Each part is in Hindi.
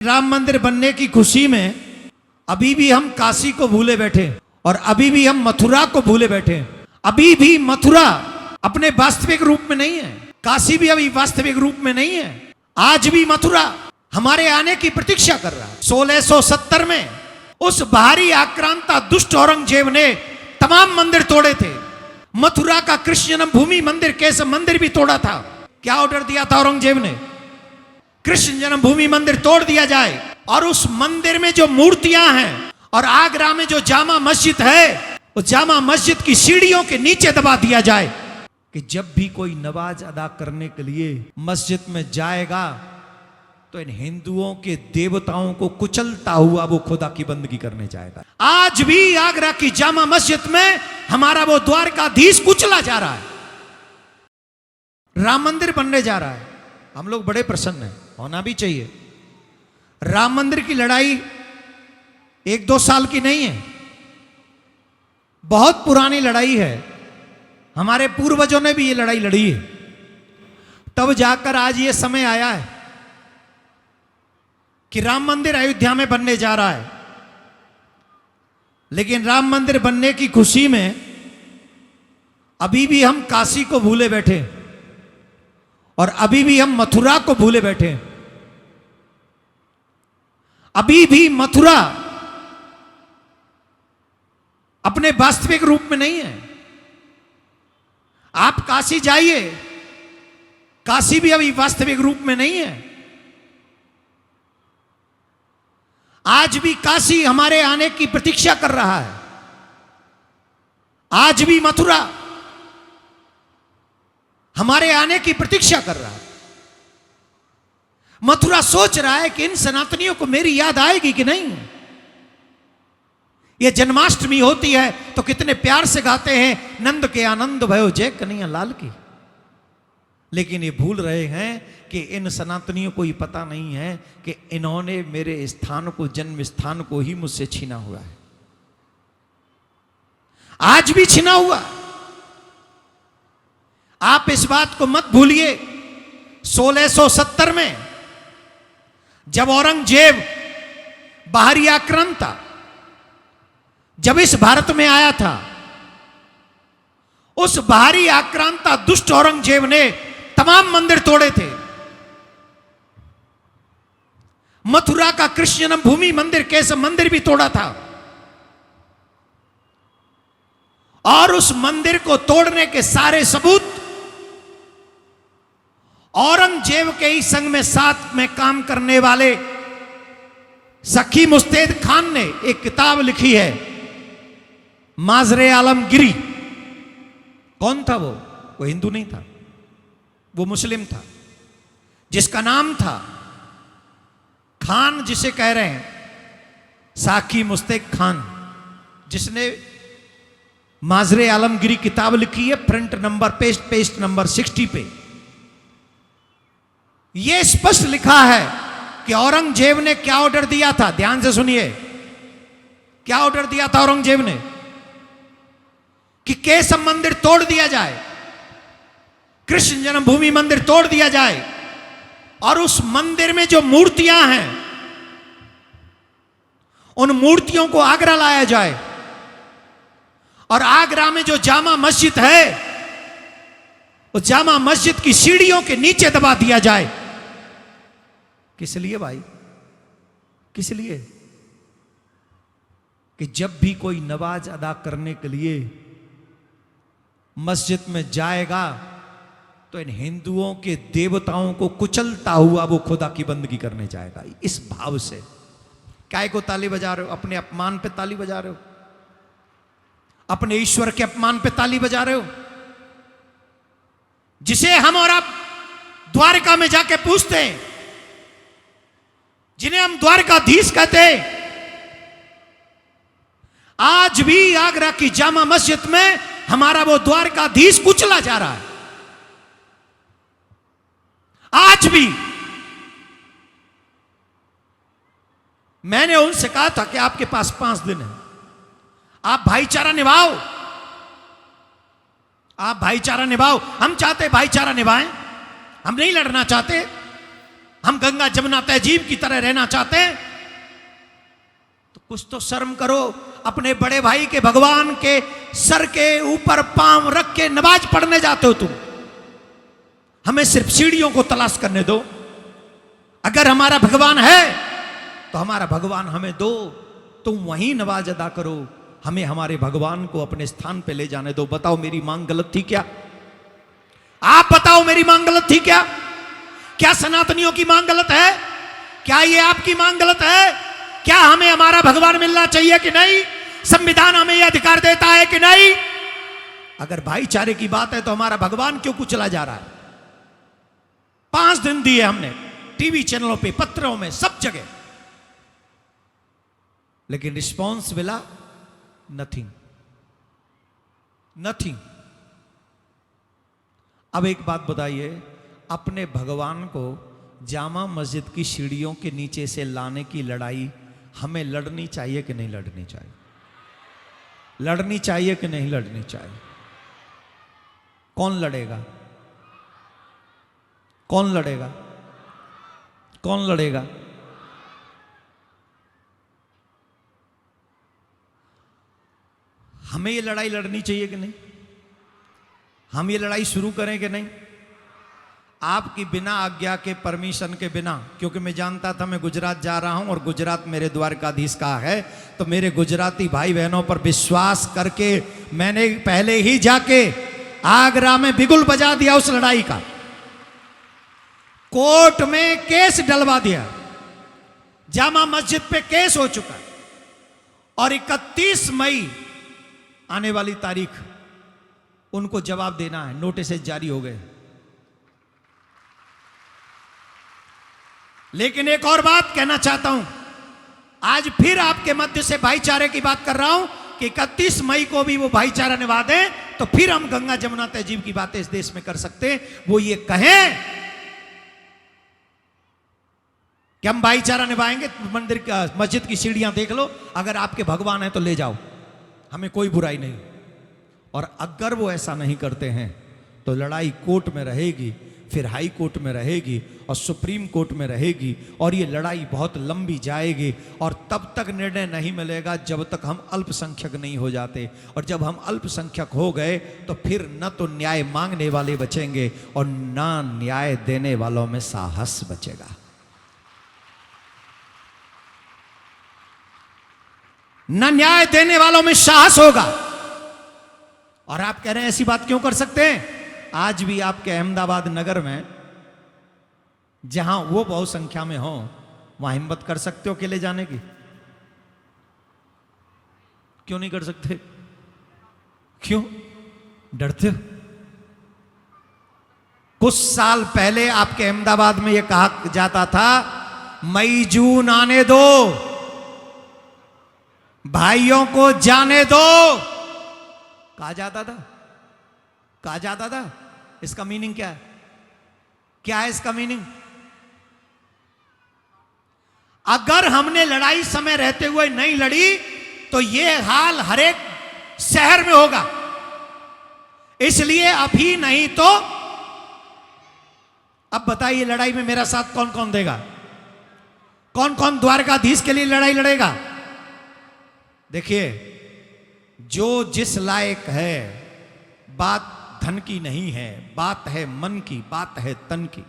राम मंदिर बनने की खुशी में अभी भी हम काशी को भूले बैठे और अभी भी हम मथुरा को भूले बैठे। अभी भी मथुरा अपने वास्तविक रूप में नहीं है, काशी भी अभी वास्तविक रूप में नहीं है। आज भी मथुरा हमारे आने की प्रतीक्षा कर रहा है। 1670 में उस बाहरी आक्रांता दुष्ट औरंगजेब ने तमाम मंदिर तोड़े थे। मथुरा का कृष्ण जन्मभूमि मंदिर, केशव मंदिर भी तोड़ा था। क्या ऑर्डर दिया था औरंगजेब ने? कृष्ण जन्मभूमि मंदिर तोड़ दिया जाए और उस मंदिर में जो मूर्तियां हैं और आगरा में जो जामा मस्जिद है, उस जामा मस्जिद की सीढ़ियों के नीचे दबा दिया जाए कि जब भी कोई नमाज अदा करने के लिए मस्जिद में जाएगा तो इन हिंदुओं के देवताओं को कुचलता हुआ वो खुदा की बंदगी करने जाएगा। आज भी आगरा की जामा मस्जिद में हमारा वो द्वारकाधीश कुचला जा रहा है। राम मंदिर बनने जा रहा है, हम लोग बड़े प्रसन्न हैं, होना भी चाहिए। राम मंदिर की लड़ाई 1-2 साल की नहीं है, बहुत पुरानी लड़ाई है। हमारे पूर्वजों ने भी ये लड़ाई लड़ी है, तब जाकर आज ये समय आया है कि राम मंदिर अयोध्या में बनने जा रहा है। लेकिन राम मंदिर बनने की खुशी में अभी भी हम काशी को भूले बैठे और अभी भी हम मथुरा को भूले बैठे। अभी भी मथुरा अपने वास्तविक रूप में नहीं है। आप काशी जाइए, काशी भी अभी वास्तविक रूप में नहीं है। आज भी काशी हमारे आने की प्रतीक्षा कर रहा है। आज भी मथुरा हमारे आने की प्रतीक्षा कर रहा है। मथुरा सोच रहा है कि इन सनातनियों को मेरी याद आएगी कि नहीं। ये जन्माष्टमी होती है तो कितने प्यार से गाते हैं, नंद के आनंद भयो जय कन्हैया लाल की। लेकिन ये भूल रहे हैं कि इन सनातनियों को ये पता नहीं है कि इन्होंने मेरे स्थान को, जन्म स्थान को ही मुझसे छीना हुआ है। आज भी छीना हुआ। आप इस बात को मत भूलिए। 1670 में जब औरंगजेब बाहरी आक्रांता जब इस भारत में आया था, उस बाहरी आक्रांता दुष्ट औरंगजेब ने तमाम मंदिर तोड़े थे। मथुरा का कृष्ण जन्मभूमि मंदिर, केशव मंदिर भी तोड़ा था। और उस मंदिर को तोड़ने के सारे सबूत औरंगजेब के ही संग में साथ में काम करने वाले सखी मुस्तैद खान ने एक किताब लिखी है, माजरे आलमगिरी। कौन था वो? वो हिंदू नहीं था, वो मुस्लिम था, जिसका नाम था खान, जिसे कह रहे हैं साखी मुस्तैद खान, जिसने माजरे आलमगिरी किताब लिखी है। फ्रंट नंबर पेज नंबर 60 पे यह स्पष्ट लिखा है कि औरंगजेब ने क्या ऑर्डर दिया था। ध्यान से सुनिए, क्या ऑर्डर दिया था औरंगजेब ने? कि केशव मंदिर तोड़ दिया जाए, कृष्ण जन्मभूमि मंदिर तोड़ दिया जाए और उस मंदिर में जो मूर्तियां हैं उन मूर्तियों को आगरा लाया जाए और आगरा में जो जामा मस्जिद है उस जामा मस्जिद की सीढ़ियों के नीचे दबा दिया जाए। किस लिए भाई? किस लिए? कि जब भी कोई नमाज अदा करने के लिए मस्जिद में जाएगा तो इन हिंदुओं के देवताओं को कुचलता हुआ वो खुदा की बंदगी करने जाएगा। इस भाव से काय को ताली बजा रहे हो? अपने अपमान पे ताली बजा रहे हो? अपने ईश्वर के अपमान पे ताली बजा रहे हो? जिसे हम और आप द्वारका में जाके पूछते हैं, जिन्हें हम द्वारकाधीश कहते हैं, आज भी आगरा की जामा मस्जिद में हमारा वो द्वारकाधीश कुचला जा रहा है। आज भी मैंने उनसे कहा था कि आपके पास 5 दिन है, आप भाईचारा निभाओ, आप भाईचारा निभाओ। हम चाहते भाईचारा निभाएं, हम नहीं लड़ना चाहते। हम गंगा जमुना तहजीब की तरह रहना चाहते हैं तो कुछ तो शर्म करो। अपने बड़े भाई के भगवान के सर के ऊपर पांव रख के नमाज पढ़ने जाते हो तुम, हमें सिर्फ सीढ़ियों को तलाश करने दो। अगर हमारा भगवान है तो हमारा भगवान हमें दो, तुम वहीं नमाज अदा करो, हमें हमारे भगवान को अपने स्थान पे ले जाने दो। बताओ मेरी मांग गलत थी क्या? आप बताओ मेरी मांग गलत थी क्या? क्या सनातनियों की मांग गलत है? क्या ये आपकी मांग गलत है? क्या हमें हमारा भगवान मिलना चाहिए कि नहीं? संविधान हमें यह अधिकार देता है कि नहीं? अगर भाईचारे की बात है तो हमारा भगवान क्यों कुचला जा रहा है? 5 दिन दिए हमने, टीवी चैनलों पे, पत्रों में, सब जगह, लेकिन रिस्पॉन्स मिला नथिंग, नथिंग। अब एक बात बताइए, अपने भगवान को जामा मस्जिद की सीढ़ियों के नीचे से लाने की लड़ाई हमें लड़नी चाहिए कि नहीं लड़नी चाहिए? लड़नी चाहिए कि नहीं लड़नी चाहिए? कौन लड़ेगा? कौन लड़ेगा? कौन लड़ेगा? हमें ये लड़ाई लड़नी चाहिए कि नहीं? हम ये लड़ाई शुरू करें कि नहीं? आपकी बिना आज्ञा के, परमिशन के बिना, क्योंकि मैं जानता था मैं गुजरात जा रहा हूं और गुजरात मेरे द्वारकाधीश का है, तो मेरे गुजराती भाई बहनों पर विश्वास करके मैंने पहले ही जाके आगरा में बिगुल बजा दिया उस लड़ाई का। कोर्ट में केस डलवा दिया, जामा मस्जिद पे केस हो चुका है और 31 मई आने वाली तारीख उनको जवाब देना है। नोटिस जारी हो गए। लेकिन एक और बात कहना चाहता हूं, आज फिर आपके मध्य से भाईचारे की बात कर रहा हूं कि 31 मई को भी वो भाईचारा निभा दें तो फिर हम गंगा जमुना तहजीब की बातें इस देश में कर सकते हैं। वो ये कहें कि हम भाईचारा निभाएंगे, मंदिर का, मस्जिद की सीढ़ियां देख लो, अगर आपके भगवान है तो ले जाओ, हमें कोई बुराई नहीं। और अगर वो ऐसा नहीं करते हैं तो लड़ाई कोर्ट में रहेगी, फिर हाई कोर्ट में रहेगी और सुप्रीम कोर्ट में रहेगी, और ये लड़ाई बहुत लंबी जाएगी और तब तक निर्णय नहीं मिलेगा जब तक हम अल्पसंख्यक नहीं हो जाते। और जब हम अल्पसंख्यक हो गए तो फिर न तो न्याय मांगने वाले बचेंगे और ना न्याय देने वालों में साहस बचेगा। न न्याय देने वालों में साहस होगा। और आप कह रहे हैं ऐसी बात क्यों कर सकते हैं? आज भी आपके अहमदाबाद नगर में जहां वो बहुत संख्या में हो, वहां हिम्मत कर सकते हो अकेले जाने की? क्यों नहीं कर सकते? क्यों डरते हो? कुछ साल पहले आपके अहमदाबाद में यह कहा जाता था, मई जून आने दो, भाइयों को जाने दो, कहा जाता था, कहा जाता था। इसका मीनिंग क्या है? क्या है इसका मीनिंग? अगर हमने लड़ाई समय रहते हुए नहीं लड़ी तो यह हाल हर एक शहर में होगा। इसलिए अभी नहीं तो अब बताइए, लड़ाई में मेरा साथ कौन कौन देगा? कौन कौन द्वारकाधीश के लिए लड़ाई लड़ेगा? देखिए, जो जिस लायक है, बात धन की नहीं है, बात है मन की, बात है तन की।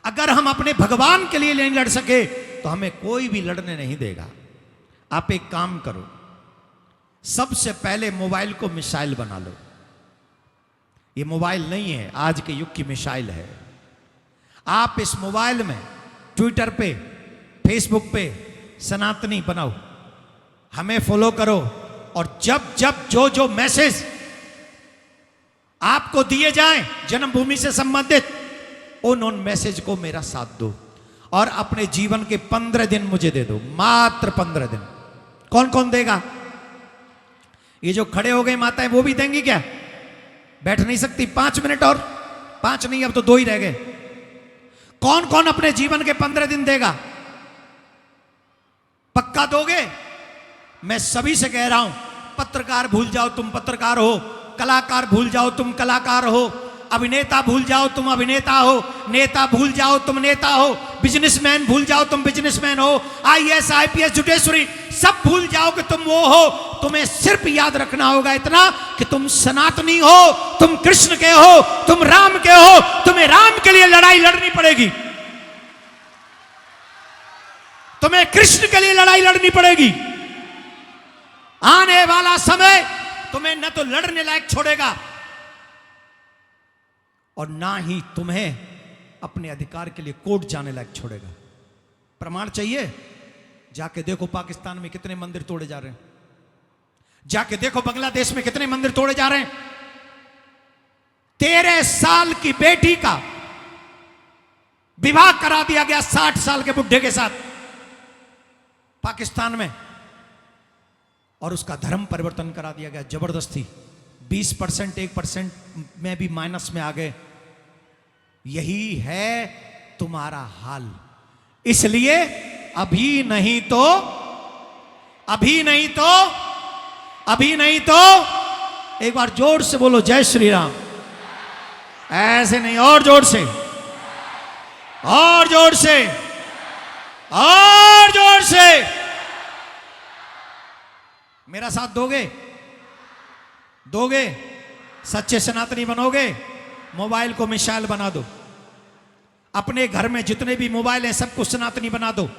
अगर हम अपने भगवान के लिए नहीं लड़ सके तो हमें कोई भी लड़ने नहीं देगा। आप एक काम करो, सबसे पहले मोबाइल को मिसाइल बना लो। ये मोबाइल नहीं है, आज के युग की मिसाइल है। आप इस मोबाइल में ट्विटर पे, फेसबुक पे सनातनी बनाओ, हमें फॉलो करो, और जब जब जो जो मैसेज आपको दिए जाएं जन्मभूमि से संबंधित, उन मैसेज को मेरा साथ दो और अपने जीवन के 15 दिन मुझे दे दो, मात्र 15 दिन। कौन कौन देगा? ये जो खड़े हो गए माताएं वो भी देंगी क्या? बैठ नहीं सकती? 5 मिनट और, 5 नहीं, अब तो 2 ही रह गए। कौन कौन अपने जीवन के 15 दिन देगा? पक्का दोगे? मैं सभी से कह रहा हूं, पत्रकार भूल जाओ तुम पत्रकार हो, कलाकार भूल जाओ तुम कलाकार हो, अभिनेता भूल जाओ तुम अभिनेता हो, नेता भूल जाओ तुम नेता हो, बिजनेसमैन भूल जाओ तुम बिजनेसमैन हो, आईएएस आईपीएस जुटेश्वरी सब भूल जाओ कि तुम वो हो। तुम्हें सिर्फ याद रखना होगा इतना कि तुम सनातनी हो, तुम कृष्ण के हो, तुम राम के हो, तुम्हें राम के लिए लड़ाई लड़नी पड़ेगी, तुम्हें कृष्ण के लिए लड़ाई लड़नी पड़ेगी। आने वाला समय तुम्हें न तो लड़ने लायक छोड़ेगा और ना ही तुम्हें अपने अधिकार के लिए कोर्ट जाने लायक छोड़ेगा। प्रमाण चाहिए? जाके देखो पाकिस्तान में कितने मंदिर तोड़े जा रहे हैं, जाके देखो बांग्लादेश में कितने मंदिर तोड़े जा रहे हैं। 13 साल की बेटी का विवाह करा दिया गया 60 साल के बुढ़े के साथ पाकिस्तान में, और उसका धर्म परिवर्तन करा दिया गया जबरदस्ती। 20% 1% में भी माइनस में आ गए। यही है तुम्हारा हाल। इसलिए अभी नहीं तो एक बार जोर से बोलो जय श्री राम। ऐसे नहीं, और जोर से, और जोर से, और जोर से। मेरा साथ दोगे? सच्चे सनातनी बनोगे? मोबाइल को मिसाइल बना दो, अपने घर में जितने भी मोबाइल हैं सबको सनातनी बना दो।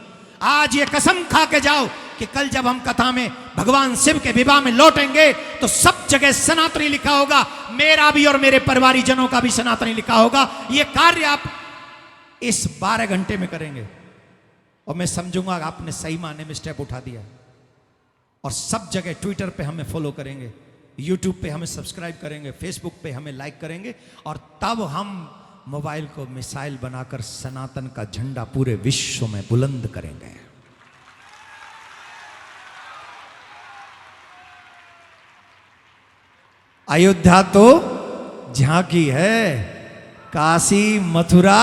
आज ये कसम खा के जाओ कि कल जब हम कथा में भगवान शिव के विवाह में लौटेंगे तो सब जगह सनातनी लिखा होगा, मेरा भी और मेरे परिवारीजनों का भी सनातनी लिखा होगा। ये कार्य आप इस 12 घंटे में करेंगे और मैं समझूंगा आपने सही माने में स्टेप उठा दिया। और सब जगह ट्विटर पे हमें फॉलो करेंगे, यूट्यूब पे हमें सब्सक्राइब करेंगे, फेसबुक पे हमें लाइक करेंगे, और तब हम मोबाइल को मिसाइल बनाकर सनातन का झंडा पूरे विश्व में बुलंद करेंगे। अयोध्या तो झांकी है, काशी मथुरा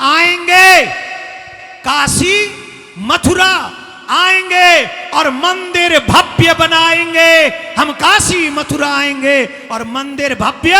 आएंगे, काशी मथुरा आएंगे और मंदिर भव्य बनाएंगे। हम काशी मथुरा आएंगे और मंदिर भव्य